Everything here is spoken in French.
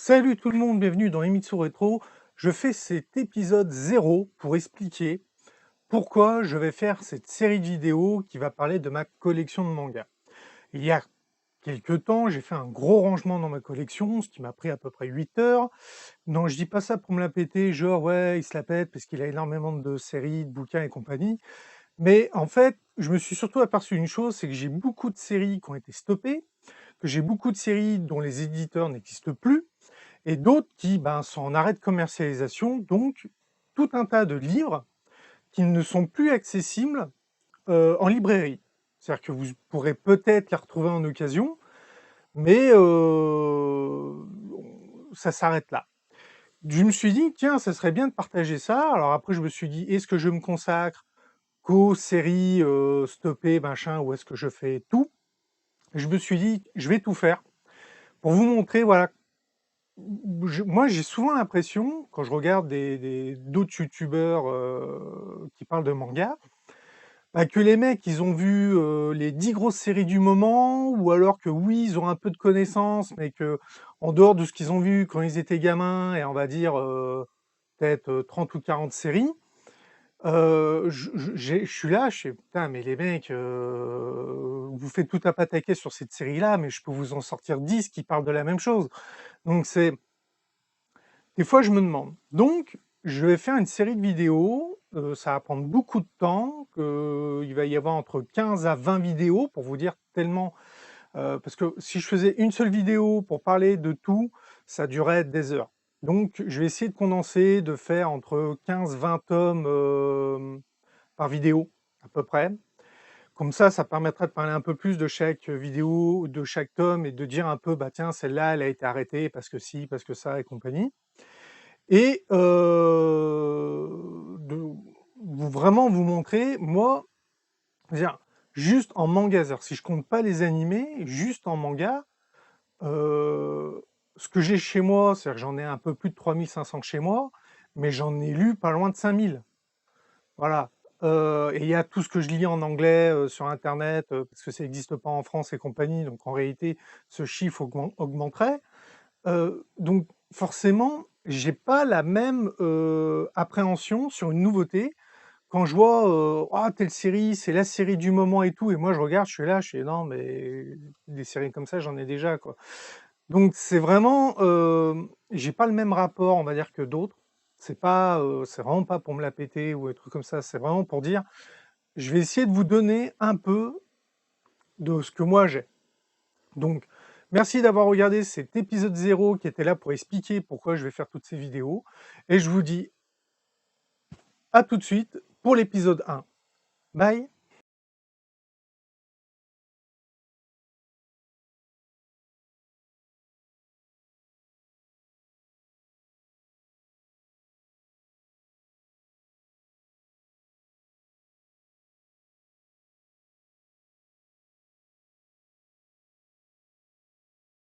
Salut tout le monde, bienvenue dans Emitsu Rétro. Je fais cet épisode 0 pour expliquer pourquoi je vais faire cette série de vidéos qui va parler de ma collection de mangas. Il y a quelques temps, j'ai fait un gros rangement dans ma collection, ce qui m'a pris à peu près 8 heures. Non, je dis pas ça pour me la péter, genre ouais, il se la pète parce qu'il a énormément de séries, de bouquins et compagnie. Mais en fait, je me suis surtout aperçu une chose, c'est que j'ai beaucoup de séries qui ont été stoppées, que j'ai beaucoup de séries dont les éditeurs n'existent plus, et d'autres qui sont en arrêt de commercialisation, donc tout un tas de livres qui ne sont plus accessibles en librairie. C'est-à-dire que vous pourrez peut-être les retrouver en occasion, mais ça s'arrête là. Je me suis dit, tiens, ça serait bien de partager ça. Alors après, je me suis dit, est-ce que je me consacre qu'aux séries stoppées, machin, ou est-ce que je fais tout? Je me suis dit, je vais tout faire pour vous montrer, voilà. Moi, j'ai souvent l'impression, quand je regarde d'autres youtubeurs qui parlent de manga, que les mecs, ils ont vu les 10 grosses séries du moment, ou alors que oui, ils ont un peu de connaissances, mais que en dehors de ce qu'ils ont vu quand ils étaient gamins, et on va dire peut-être 30 ou 40 séries, je suis là, je fais putain, mais les mecs, vous faites tout un pataquès sur cette série-là, mais je peux vous en sortir 10 qui parlent de la même chose. Donc c'est des fois, je me demande. Donc, je vais faire une série de vidéos. Ça va prendre beaucoup de temps. Il va y avoir entre 15 à 20 vidéos pour vous dire tellement. Parce que si je faisais une seule vidéo pour parler de tout, ça durait des heures. Donc, je vais essayer de condenser, de faire entre 15-20 tomes par vidéo, à peu près. Comme ça permettrait de parler un peu plus de chaque vidéo, de chaque tome, et de dire un peu, bah tiens, celle-là, elle a été arrêtée parce que si, parce que ça, et compagnie. Et vraiment vous montrer, moi, dire, juste en manga, si je compte pas les animés, juste en manga, euh, ce que j'ai chez moi, c'est-à-dire que j'en ai un peu plus de 3500 chez moi, mais j'en ai lu pas loin de 5000. Voilà. Et il y a tout ce que je lis en anglais sur Internet, parce que ça n'existe pas en France et compagnie, donc en réalité, ce chiffre augmenterait. Donc forcément, j'ai pas la même appréhension sur une nouveauté. Quand je vois ah, telle série, c'est la série du moment et tout, et moi je regarde, je suis là, je suis non, mais des séries comme ça, j'en ai déjà, quoi. Donc c'est vraiment, j'ai pas le même rapport, on va dire, que d'autres. C'est pas, c'est vraiment pas pour me la péter ou des trucs comme ça. C'est vraiment pour dire, je vais essayer de vous donner un peu de ce que moi j'ai. Donc, merci d'avoir regardé cet épisode 0 qui était là pour expliquer pourquoi je vais faire toutes ces vidéos. Et je vous dis à tout de suite pour l'épisode 1. Bye!